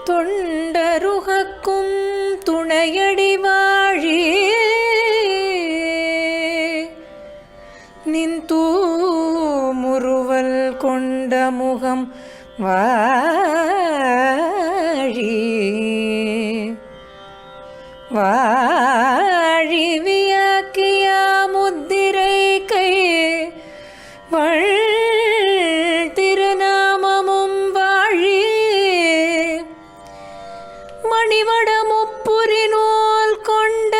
தொண்டருகக்கும் துணையடி வாழி நின் தூமுறுவல் கொண்ட முகம் வாழி வாழி வியாக்கியா முத்திரை கை வள் திருநாமமும் வாழி மணிவடமுப்புரி நூல் கொண்ட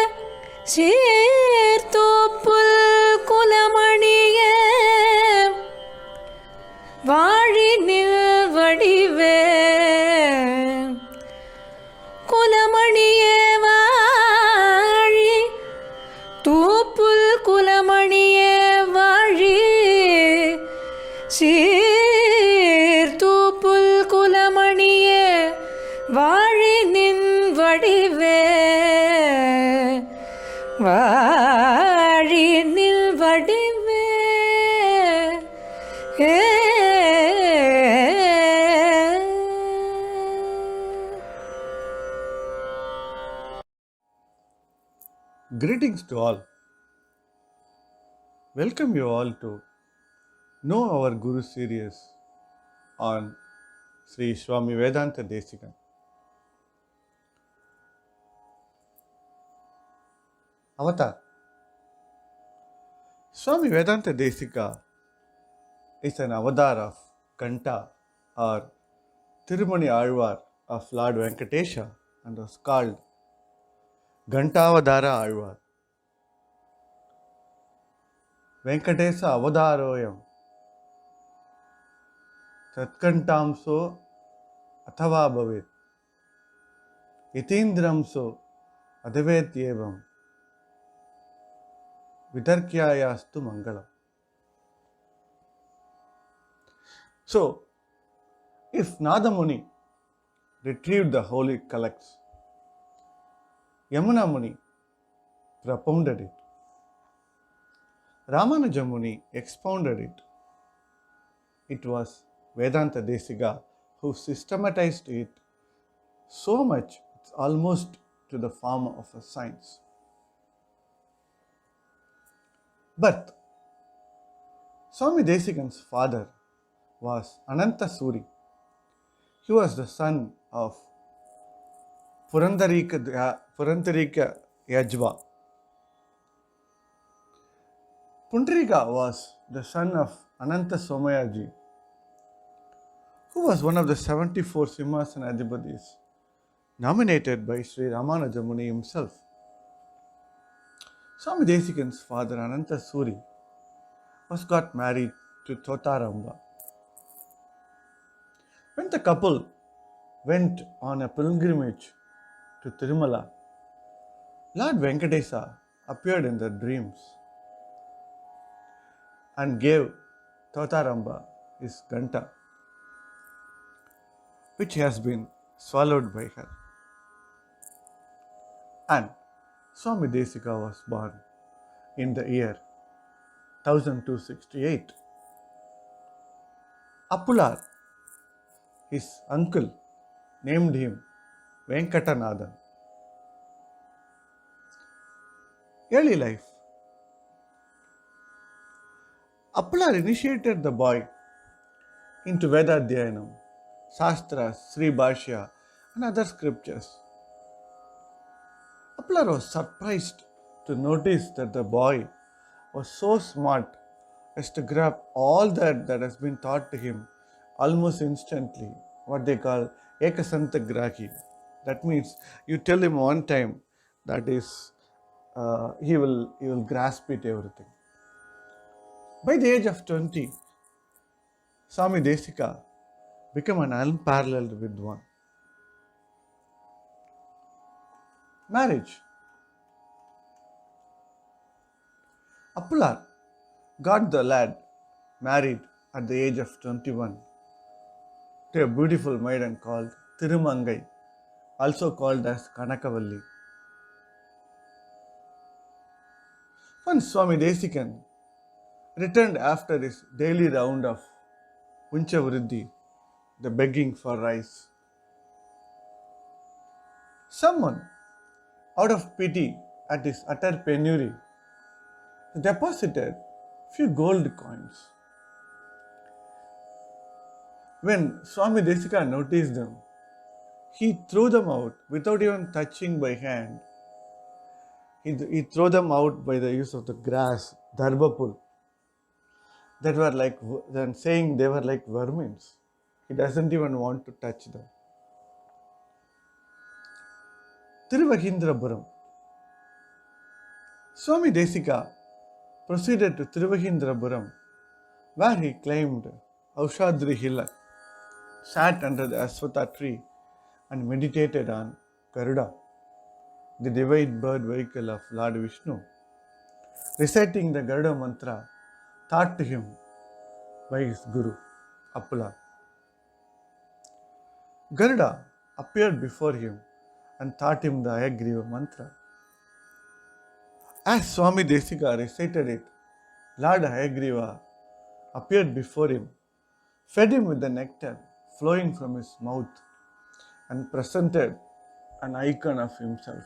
சீர்தூப்புல் குலமணிய வாழி நில் வடிவே குலமணியே வாழி தூப்புல் குலமணியே வாழி சீர்தூப்புல் குலமணியே வாழி நின் வடிவே வாழி நில் வடிவே. Greetings to all. Welcome you all to Know Our Guru series on Sri Swami Vedanta Desika. Avatar. Swami Vedanta Desika is an avatar of Kanta or Tirumani Alvar of Lord Venkatesha and was called Gantavadara Alvar. Venkatesa Avadaroyam Tatkantamso Athava Bhavit Yatindramso Adavetyevam Vitarkyayastu Mangalam. So, if Nada Muni retrieved the holy collects, Yamuna Muni propounded it. Ramanuja Muni expounded it. It was Vedanta Desika who systematized it so much, it's almost to the form of a science. Birth. Swami Desikan's father was Ananta Suri. He was the son of Purandarika Yajva. Pundarika was the son of Ananta Somayaji, who was one of the 74 Simhasana Adhipatis nominated by Sri Ramanuja Muni himself. Swami Desikan's father Ananta Suri was got married to Thotaramba. When the couple went on a pilgrimage to Tirumala, Lord Venkatesa appeared in their dreams and gave Thotaramba his Ganta, which has been swallowed by her. And Swami Desika was born in the year 1268. Appular, his uncle, named him Venkatanathan. Early life. Appular initiated the boy into Vedadhyanam, Shastras, Sri Bhashya and other scriptures. Appular was surprised to notice that the boy was so smart as to grab all that has been taught to him almost instantly, what they call Ekasantagrahi. That means you tell him one time, that is, he will grasp it everything. By the age of 20, Swami Desika became an unparalleled Vidwan. Marriage. Appular got the lad married at the age of 21 to a beautiful maiden called Thirumangai, also called as Kanakavalli. Once Swami Desikan returned after his daily round of Uncha Vriddhi, the begging for rice. Someone, out of pity at his utter penury, deposited few gold coins. When Swami Desika noticed them, he threw them out without even touching by hand. He threw them out by the use of the grass, darbapul, that were like, then saying they were like vermins. He doesn't even want to touch them. Tiruvahindrapuram. Swami Desika proceeded to Tiruvahindrapuram, where he climbed Aushadri Hill, sat under the Aswatha tree, and meditated on Garuda, the divine bird vehicle of Lord Vishnu, reciting the Garuda mantra taught to him by his guru, Appala. Garuda appeared before him and taught him the Hayagriva mantra. As Swami Desika recited it, Lord Hayagriva appeared before him, fed him with the nectar flowing from his mouth, and presented an icon of himself.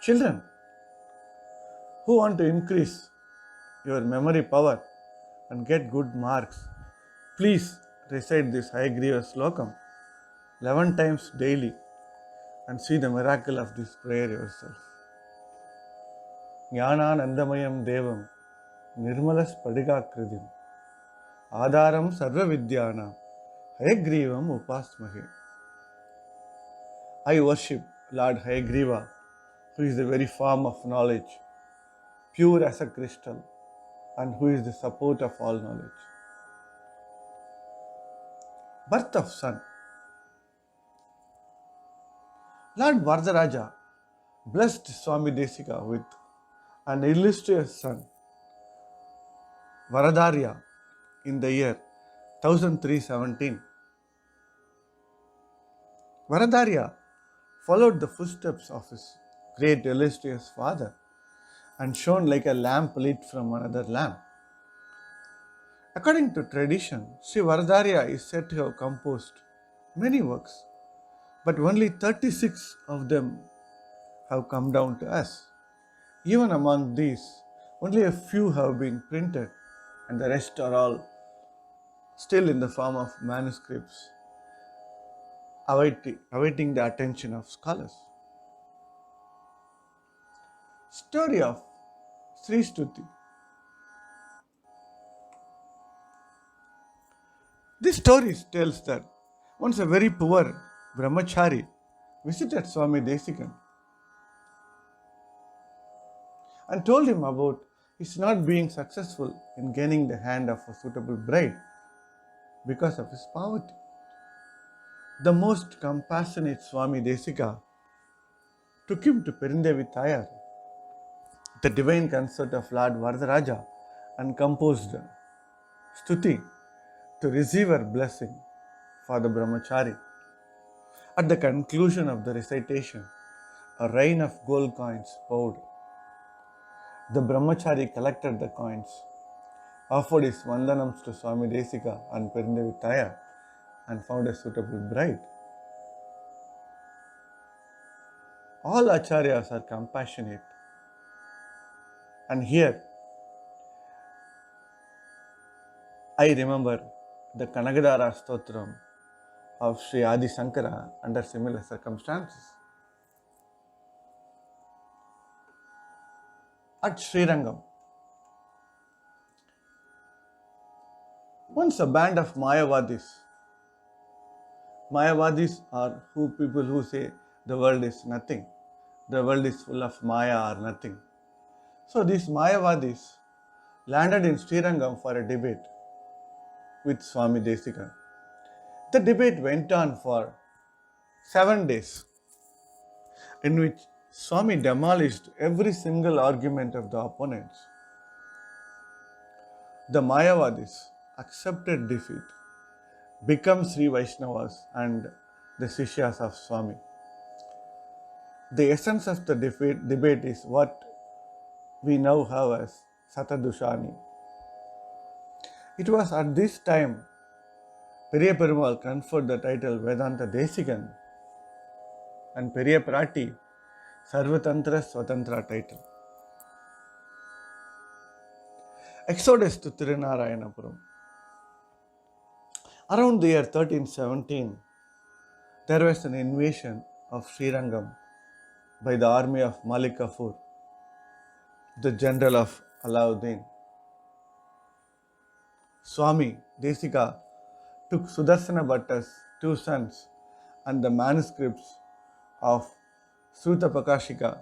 Children who want to increase your memory power and get good marks, please recite this Hayagriva slokam 11 times daily and see the miracle of this prayer yourself. Jnananandamayam devam nirmalas padigakridim Adaram sarva vidyana Hayagrivam upasmahe. I worship Lord Hayagriva, who is the very form of knowledge, pure as a crystal, and who is the support of all knowledge. Birth of son. Lord Vardaraja blessed Swami Desika with an illustrious son, Varadarya, in the year 1317. Varadarya followed the footsteps of his great illustrious father and shone like a lamp lit from another lamp. According to tradition, Sri Varadarya is said to have composed many works, but only 36 of them have come down to us. Even among these, only a few have been printed, and the rest are all still in the form of manuscripts, awaiting the attention of scholars. Story of Sri Stuti. This story tells that once a very poor brahmachari visited Swami Desikan and told him about his not being successful in gaining the hand of a suitable bride because of his poverty. The most compassionate Swami Desika took him to Perindevi Tayar, the divine consort of Lord Vardaraja, and composed Stuti to receive her blessing for the brahmachari. At the conclusion of the recitation, a rain of gold coins poured. The brahmachari collected the coins, offered his vandanams to Swami Desika and Perindevi Tayar, and found a suitable bride. All acharyas are compassionate, and here I remember the Kanagadara Stotram of Sri Adi Shankara under similar circumstances. At Srirangam, once a band of Mayavadis are people who say the world is nothing, the world is full of Maya or nothing. So these Mayavadis landed in Srirangam for a debate with Swami Desikan. The debate went on for 7 days, in which Swami demolished every single argument of the opponents. The Mayavadis accepted defeat, become Sri Vaishnavas and the Sishyas of Swami. The essence of the debate is what we now have as Satadushani. It was at this time Periya Perumal conferred the title Vedanta Desikan and Periya Prati Sarvatantra Swatantra title. Exodus to Tirunarayanapuram. Around the year 1317, there was an invasion of Srirangam by the army of Malik Kafur, the general of Alauddin. Swami Desika took Sudarsana Bhatta's two sons and the manuscripts of Sruta Prakashika,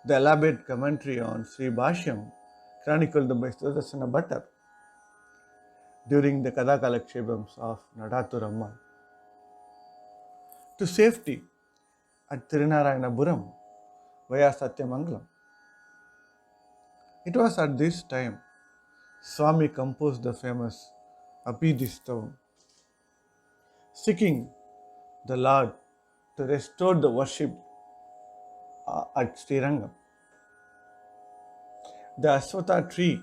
the elaborate commentary on Sri Bhashyam chronicled by Sudarsana Bhatta during the Kadakalakshepams of Nadatu Ramman, to safety at Tirunarayanapuram via Satyamangalam. It was at this time Swami composed the famous Abhidistavam, seeking the Lord to restore the worship at Srirangam. The Aswatha tree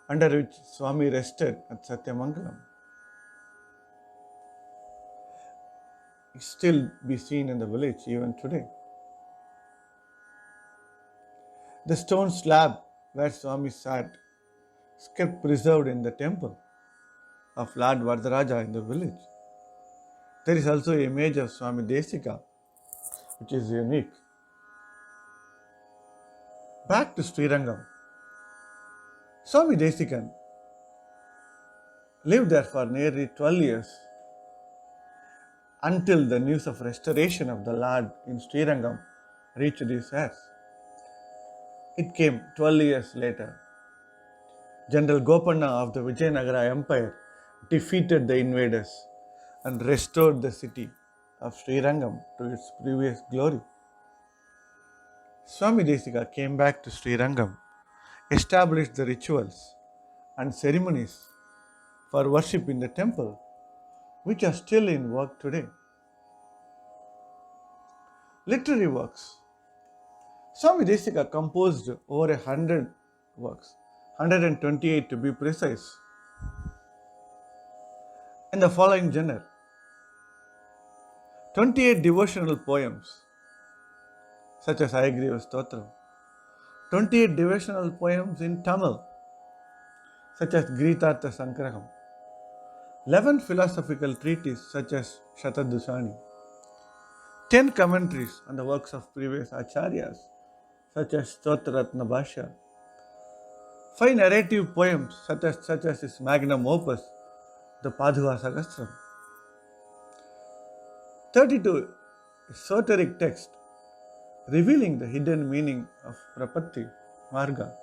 under which Swami rested at Satyamangalam is still be seen in the village even today. The stone slab where Swami sat is kept preserved in the temple of Lord Vardaraja in the village. There is also an image of Swami Desika, which is unique. Back to Srirangam. Swami Desikan lived there for nearly 12 years until the news of restoration of the Lord in Srirangam reached his ears. It came 12 years later. General Gopanna of the Vijayanagara Empire defeated the invaders and restored the city of Srirangam to its previous glory. Swami Desika came back to Srirangam, established the rituals and ceremonies for worship in the temple, which are still in work today. Literary works. Swami Desika composed over 100 works, 128 to be precise, in the following genre: 28 devotional poems, such as Hayagriva Stotram, 28 devotional poems in Tamil, such as Gritartha Sangraham, 11 philosophical treatises, such as Shatadusani, 10 commentaries on the works of previous acharyas, such as Stotraratna Bhashya, 5 narrative poems, such as his magnum opus, the Paduka Sahasram, 32 esoteric texts revealing the hidden meaning of Prapatti Marga,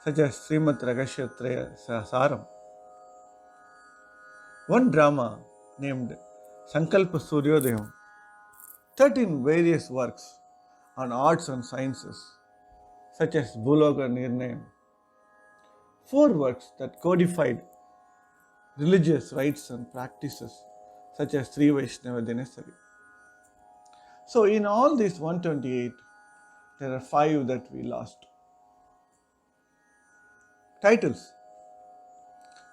such as Srimad Rahasya Traya Sahasaram, 1 drama named Sankalpa Suryodayam, 13 various works on arts and sciences, such as Bhuloka Nirnayam, 4 works that codified religious rites and practices, such as Sri Vaishnava Dinasari. So in all these 128, there are 5 that we lost. Titles: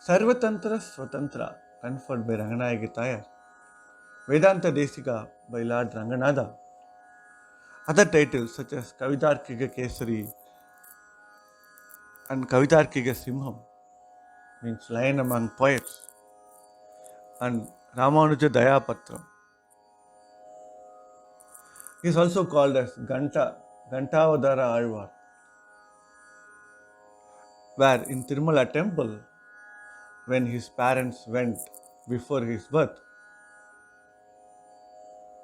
Sarvatantra Swatantra, conferred by Ranganayaki Tayar; Vedanta Desika by Lord Ranganatha. Other titles such as Kavitarkiga Kesari and Kavitarkiga Simham, means lion among poets, and Ramanuja Dayapatram. He is also called as Gantavadara Alvar, where in Tirumala temple, when his parents went before his birth,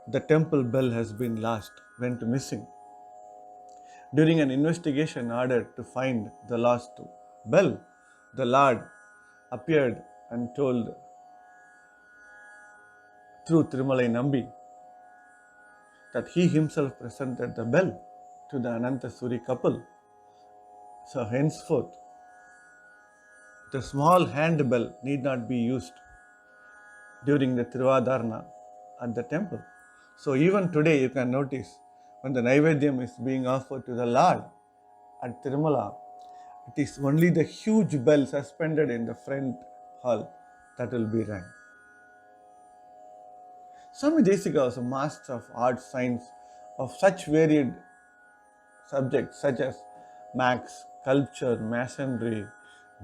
the temple bell has been went missing. During an investigation ordered to find the lost bell, the Lord appeared and told through Tirumalai Nambi that he himself presented the bell to the Ananthasuri couple. So henceforth, the small hand bell need not be used during the Tiruvadarana at the temple. So even today you can notice when the Naivedyam is being offered to the Lord at Tirumala, it is only the huge bell suspended in the front hall that will be rang. Swami Desika was a master of art science of such varied subjects such as maths, sculpture, masonry,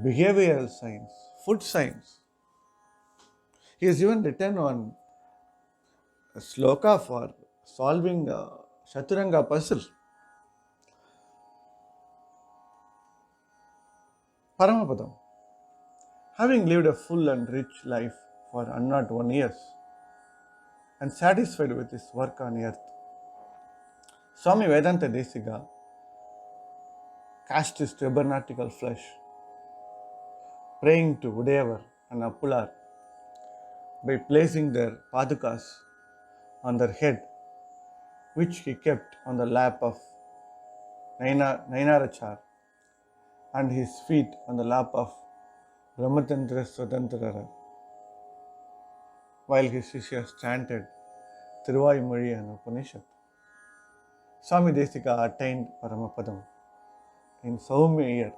behavioral science, food science. He has even written on a sloka for solving a Chaturanga puzzle. Paramapadam, having lived a full and rich life for 101 years and satisfied with his work on earth, Swami Vedanta Desika cast his tabernacle flesh, praying to Udayavar and Appular by placing their padukas on their head, which he kept on the lap of Nainarachar, and his feet on the lap of Brahmatandra Swatantrara, while his Shishyas chanted Thiruvaimozhi and Upanishad. Swami Desika attained Paramapadam in Saumya year,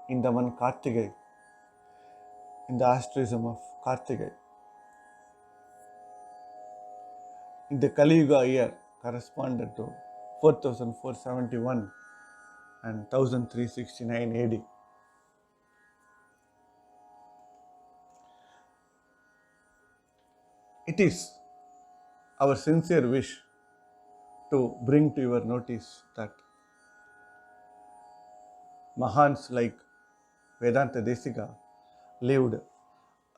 in the month Kartigai, in the asterism of Kartigai. In the Kali Yuga year corresponded to 4471 and 1369 AD. It is our sincere wish to bring to your notice that Mahans like Vedanta Desika lived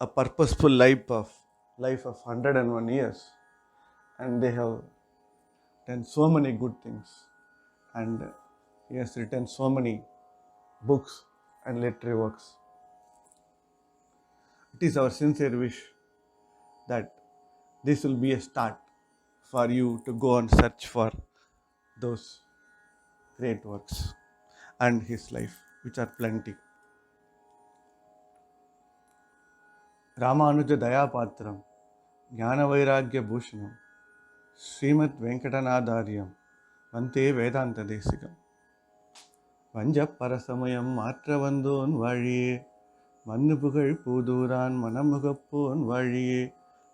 a purposeful life of 101 years, and they have done so many good things, and he has written so many books and literary works. It is our sincere wish that this will be a start for you to go and search for those great works and his life, which are plenty. Ramanuja Dayapatram, Jnana Vairagya Bhushanam, Srimad Venkatanadaryam, Vante Vedanta Desikam. Vanjap Parasamayam Matravandon Valiye, Mannupugal Puduran Manamugapon Valiye,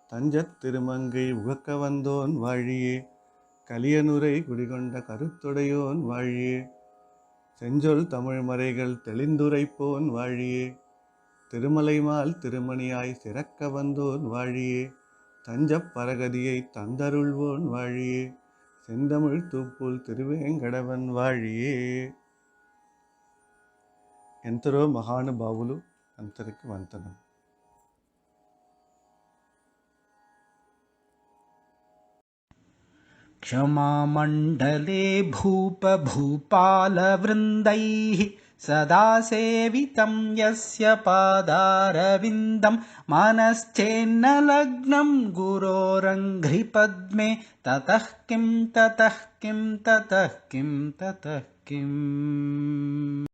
Tanjat Tirumangai Ugakavandon Valiye, Kaliyanurai Kudikonda Karuttodayon Valiye, Senjol Tamil Maregal Telinduraipon Valiye, Tirumalaimal Tirumaniyai Sirakavandon Valiye, Tanjap Paragadiyai Tandarulvon Valiye, Sendamil Thuppul Thiruvenkadavan Valiye. ఎంతరో మహానుభావులు అంతరికి వంతనం. क्षमामण्डले भूपभूपालवृन्दैः सदा सेवितं यस्य पादारविन्दं मनश्चेन्न लग्नं गुरोरङ्घ्रिपद्मे ततः किं ततः किं ततः किं ततः किम्.